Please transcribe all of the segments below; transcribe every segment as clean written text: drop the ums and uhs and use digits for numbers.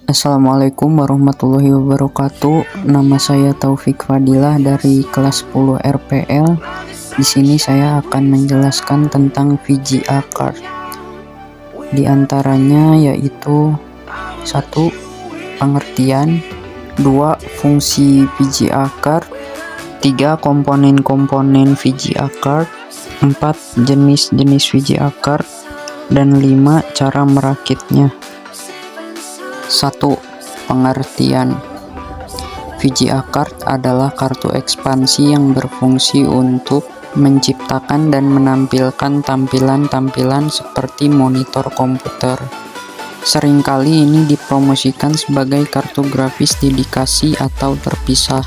Assalamualaikum warahmatullahi wabarakatuh. Nama saya Taufik Fadilah dari kelas 10 RPL. Di sini saya akan menjelaskan tentang VGA card. Di antaranya yaitu 1. Pengertian, 2. Fungsi VGA card, 3. Komponen-komponen VGA card, 4. Jenis-jenis VGA card, dan 5. Cara merakitnya. 1. Pengertian. VGA card adalah kartu ekspansi yang berfungsi untuk menciptakan dan menampilkan tampilan-tampilan seperti monitor komputer. Seringkali ini dipromosikan sebagai kartu grafis dedikasi atau terpisah,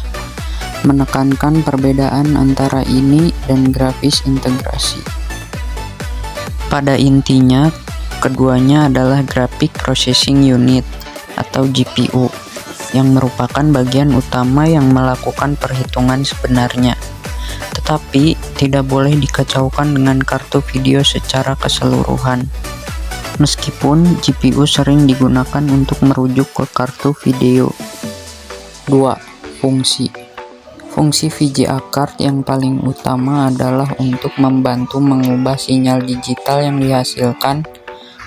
menekankan perbedaan antara ini dan grafis integrasi. Pada intinya, keduanya adalah Graphic Processing Unit atau GPU, yang merupakan bagian utama yang melakukan perhitungan sebenarnya, tetapi tidak boleh dikacaukan dengan kartu video secara keseluruhan. Meskipun GPU sering digunakan untuk merujuk ke kartu video. 2. Fungsi. Fungsi VGA card yang paling utama adalah untuk membantu mengubah sinyal digital yang dihasilkan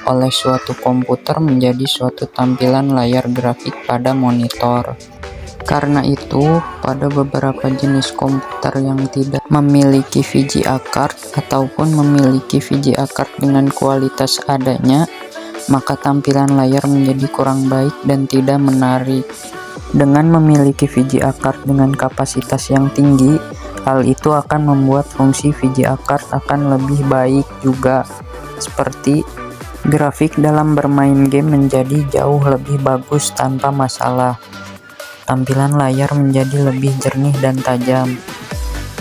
oleh suatu komputer menjadi suatu tampilan layar grafik pada monitor. Karena itu, pada beberapa jenis komputer yang tidak memiliki VGA card ataupun memiliki VGA card dengan kualitas adanya, maka tampilan layar menjadi kurang baik dan tidak menarik. Dengan memiliki VGA card dengan kapasitas yang tinggi, hal itu akan membuat fungsi VGA card akan lebih baik juga, seperti grafik dalam bermain game menjadi jauh lebih bagus tanpa masalah. Tampilan layar menjadi lebih jernih dan tajam,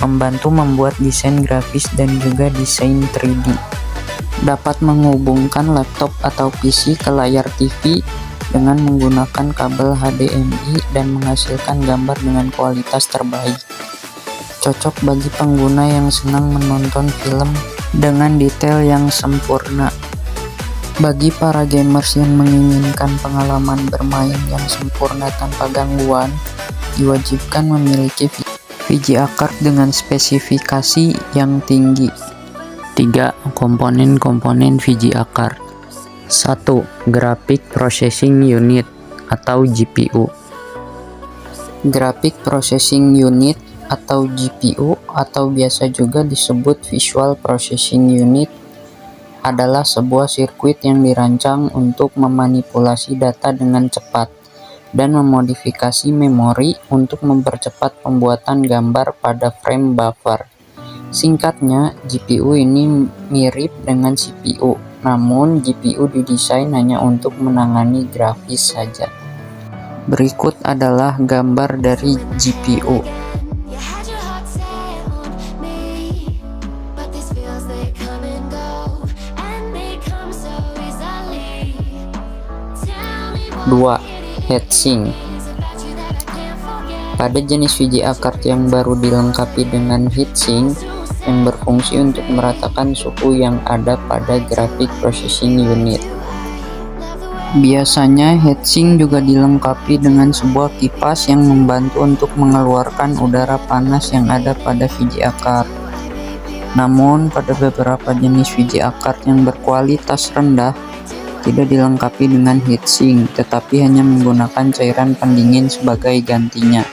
membantu membuat desain grafis dan juga desain 3D. Dapat menghubungkan laptop atau PC ke layar TV dengan menggunakan kabel HDMI dan menghasilkan gambar dengan kualitas terbaik. Cocok bagi pengguna yang senang menonton film dengan detail yang sempurna. Bagi para gamers yang menginginkan pengalaman bermain yang sempurna tanpa gangguan, diwajibkan memiliki VGA card dengan spesifikasi yang tinggi. 3. Komponen-komponen VGA card. 1. Graphic Processing Unit atau GPU. Graphic Processing Unit atau GPU atau biasa juga disebut Visual Processing Unit adalah sebuah sirkuit yang dirancang untuk memanipulasi data dengan cepat dan memodifikasi memori untuk mempercepat pembuatan gambar pada frame buffer. Singkatnya, GPU ini mirip dengan CPU, namun GPU didesain hanya untuk menangani grafis saja. Berikut adalah gambar dari GPU. Dua, heatsink. Pada jenis VGA card yang baru dilengkapi dengan heatsink yang berfungsi untuk meratakan suhu yang ada pada graphic processing unit. Biasanya heatsink juga dilengkapi dengan sebuah kipas yang membantu untuk mengeluarkan udara panas yang ada pada VGA card. Namun pada beberapa jenis VGA card yang berkualitas rendah tidak dilengkapi dengan heatsink, tetapi hanya menggunakan cairan pendingin sebagai gantinya.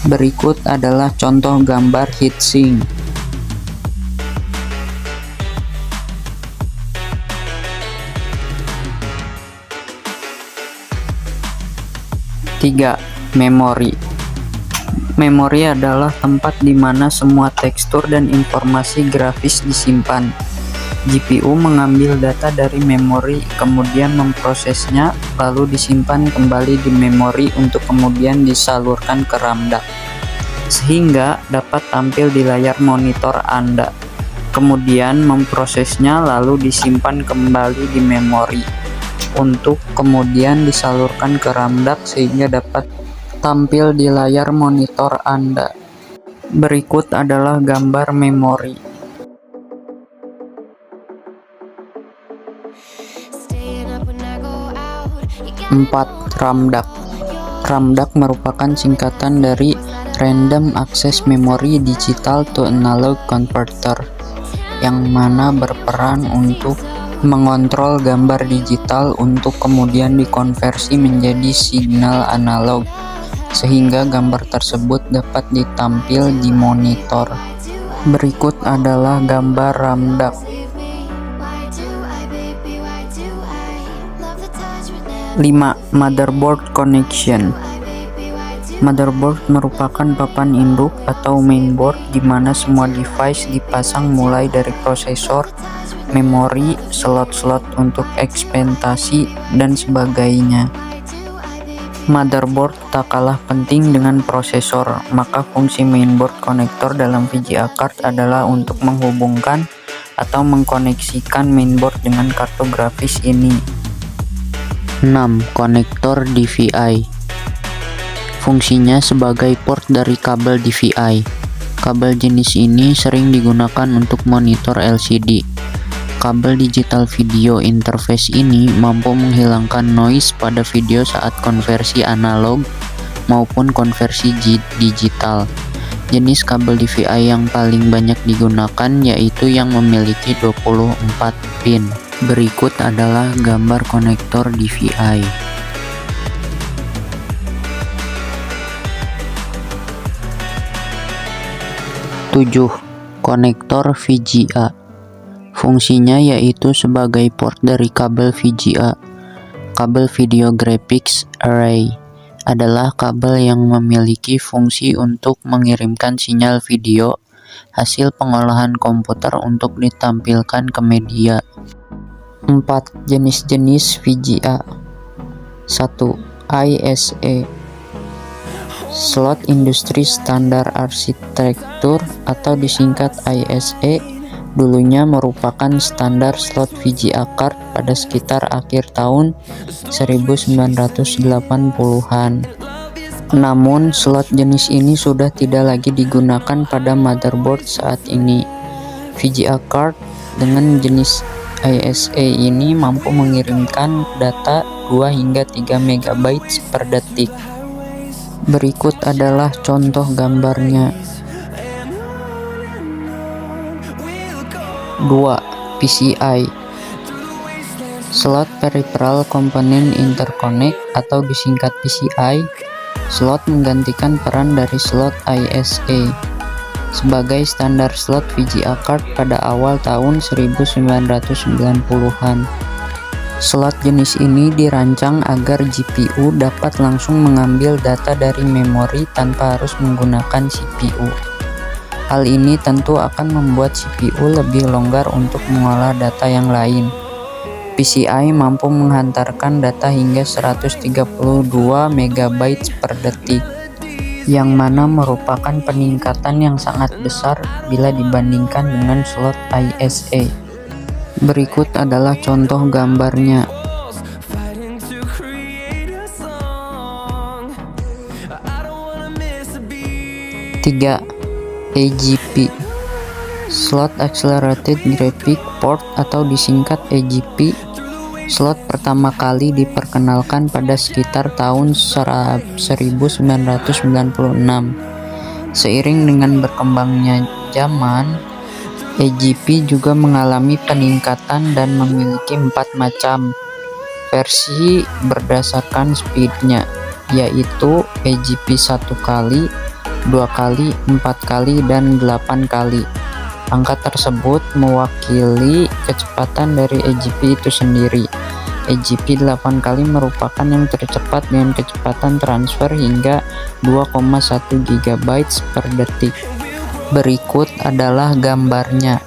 Berikut adalah contoh gambar heatsink. Tiga, memori. Memori adalah tempat di mana semua tekstur dan informasi grafis disimpan. GPU mengambil data dari memori, kemudian memprosesnya, lalu disimpan kembali di memori untuk kemudian disalurkan ke RAM DAC, sehingga dapat tampil di layar monitor Anda. Kemudian memprosesnya lalu disimpan kembali di memori, untuk kemudian disalurkan ke RAM DAC sehingga dapat tampil di layar monitor Anda. Berikut adalah gambar memori. 4. RAM-DAC. RAM-DAC merupakan singkatan dari Random Access Memory Digital to Analog Converter, yang mana berperan untuk mengontrol gambar digital untuk kemudian dikonversi menjadi signal analog, sehingga gambar tersebut dapat ditampil di monitor. Berikut adalah gambar RAM-DAC. 5. Motherboard connection. Motherboard merupakan papan induk atau mainboard di mana semua device dipasang mulai dari prosesor, memori, slot-slot untuk ekspandasi, dan sebagainya. Motherboard tak kalah penting dengan prosesor, maka fungsi mainboard connector dalam VGA card adalah untuk menghubungkan atau mengkoneksikan mainboard dengan kartu grafis ini. 6. Konektor DVI. Fungsinya sebagai port dari kabel DVI. Kabel jenis ini sering digunakan untuk monitor LCD. Kabel digital video interface ini mampu menghilangkan noise pada video saat konversi analog maupun konversi digital. Jenis kabel DVI yang paling banyak digunakan yaitu yang memiliki 24 pin. Berikut adalah gambar konektor DVI. 7. Konektor VGA. Fungsinya yaitu sebagai port dari kabel VGA. Kabel Video Graphics Array adalah kabel yang memiliki fungsi untuk mengirimkan sinyal video hasil pengolahan komputer untuk ditampilkan ke media. 4. Jenis-jenis VGA. 1. ISA. Slot Industri Standar Arsitektur atau disingkat ISA dulunya merupakan standar slot VGA card pada sekitar akhir tahun 1980-an. Namun, slot jenis ini sudah tidak lagi digunakan pada motherboard saat ini. VGA card dengan jenis ISA ini mampu mengirimkan data 2 hingga 3 MB per detik. Berikut adalah contoh gambarnya. 2. PCI. Slot Peripheral Component Interconnect atau disingkat PCI. Slot menggantikan peran dari slot ISA sebagai standar slot VGA card pada awal tahun 1990-an. Slot jenis ini dirancang agar GPU dapat langsung mengambil data dari memori tanpa harus menggunakan CPU. Hal ini tentu akan membuat CPU lebih longgar untuk mengolah data yang lain. PCI mampu menghantarkan data hingga 132 MB per detik, yang mana merupakan peningkatan yang sangat besar bila dibandingkan dengan slot ISA. Berikut adalah contoh gambarnya. 3. AGP. Slot Accelerated Graphic Port atau disingkat AGP. Slot pertama kali diperkenalkan pada sekitar tahun 1996. Seiring dengan berkembangnya zaman, AGP juga mengalami peningkatan dan memiliki 4 macam versi berdasarkan speednya, yaitu AGP 1 kali, 2 kali, 4 kali, dan 8 kali. Angka tersebut mewakili kecepatan dari AGP itu sendiri. AGP 8 kali merupakan yang tercepat dengan kecepatan transfer hingga 2,1 GB per detik. Berikut adalah gambarnya.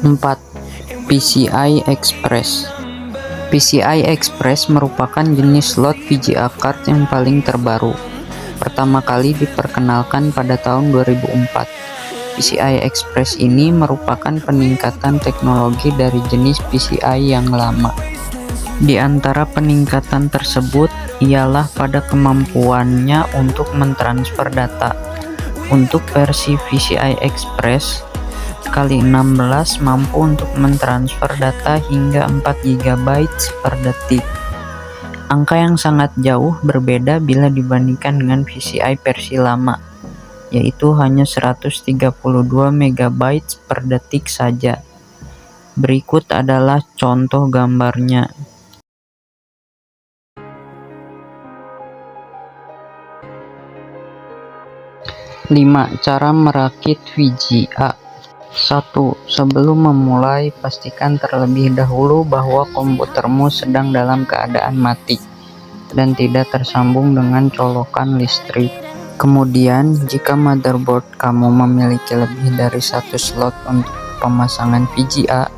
4. PCI Express. PCI Express merupakan jenis slot VGA card yang paling terbaru. Pertama kali diperkenalkan pada tahun 2004. PCI Express ini merupakan peningkatan teknologi dari jenis PCI yang lama. Di antara peningkatan tersebut ialah pada kemampuannya untuk mentransfer data. Untuk versi PCI Express kali 16 mampu untuk mentransfer data hingga 4 GB per detik. Angka yang sangat jauh berbeda bila dibandingkan dengan PCI versi lama, yaitu hanya 132 MB per detik saja. Berikut adalah contoh gambarnya. Cara merakit VGA. 1. Sebelum memulai, pastikan terlebih dahulu bahwa komputermu sedang dalam keadaan mati dan tidak tersambung dengan colokan listrik. Kemudian, jika motherboard kamu memiliki lebih dari satu slot untuk pemasangan VGA,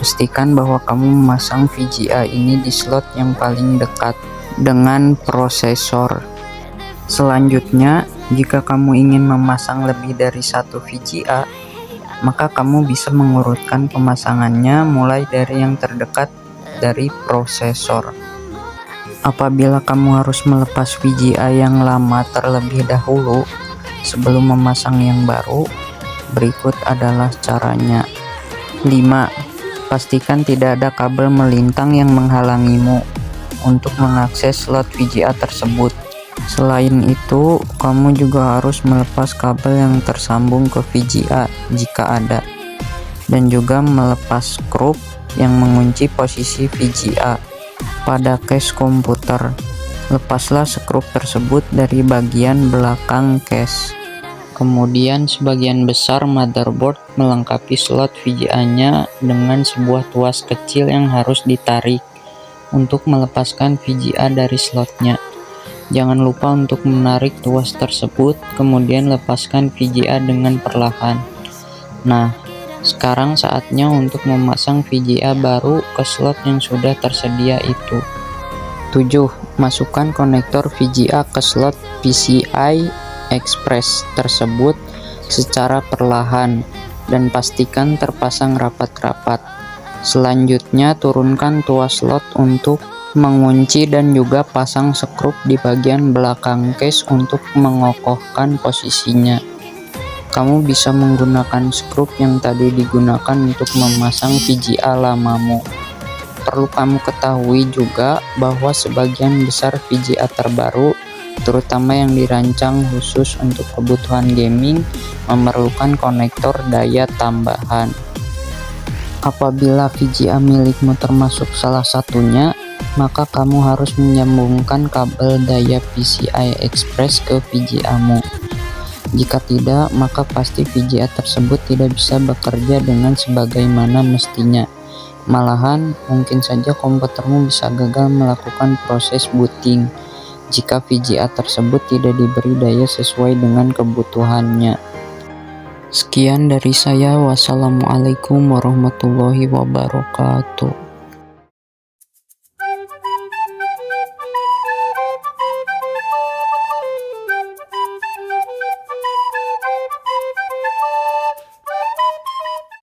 pastikan bahwa kamu memasang VGA ini di slot yang paling dekat dengan prosesor. Selanjutnya, jika kamu ingin memasang lebih dari satu VGA, maka kamu bisa mengurutkan pemasangannya mulai dari yang terdekat dari prosesor. Apabila kamu harus melepas VGA yang lama terlebih dahulu sebelum memasang yang baru, berikut adalah caranya. 5. Pastikan tidak ada kabel melintang yang menghalangimu untuk mengakses slot VGA tersebut. Selain itu, kamu juga harus melepas kabel yang tersambung ke VGA jika ada, dan juga melepas skrup yang mengunci posisi VGA pada case komputer. Lepaslah skrup tersebut dari bagian belakang case. Kemudian sebagian besar motherboard melengkapi slot VGA-nya dengan sebuah tuas kecil yang harus ditarik untuk melepaskan VGA dari slotnya. Jangan lupa untuk menarik tuas tersebut, kemudian lepaskan VGA dengan perlahan. Nah, sekarang saatnya untuk memasang VGA baru ke slot yang sudah tersedia itu. 7. Masukkan konektor VGA ke slot PCI Express tersebut secara perlahan dan pastikan terpasang rapat-rapat. Selanjutnya, turunkan tuas slot untuk mengunci dan juga pasang skrup di bagian belakang case untuk mengokohkan posisinya. Kamu bisa menggunakan skrup yang tadi digunakan untuk memasang VGA lamamu. Perlu kamu ketahui juga bahwa sebagian besar VGA terbaru, terutama yang dirancang khusus untuk kebutuhan gaming, memerlukan konektor daya tambahan. Apabila VGA milikmu termasuk salah satunya, maka kamu harus menyambungkan kabel daya PCI Express ke VGA-mu. Jika tidak, maka pasti VGA tersebut tidak bisa bekerja dengan sebagaimana mestinya. Malahan, mungkin saja komputermu bisa gagal melakukan proses booting jika VGA tersebut tidak diberi daya sesuai dengan kebutuhannya. Sekian dari saya. Wassalamualaikum warahmatullahi wabarakatuh.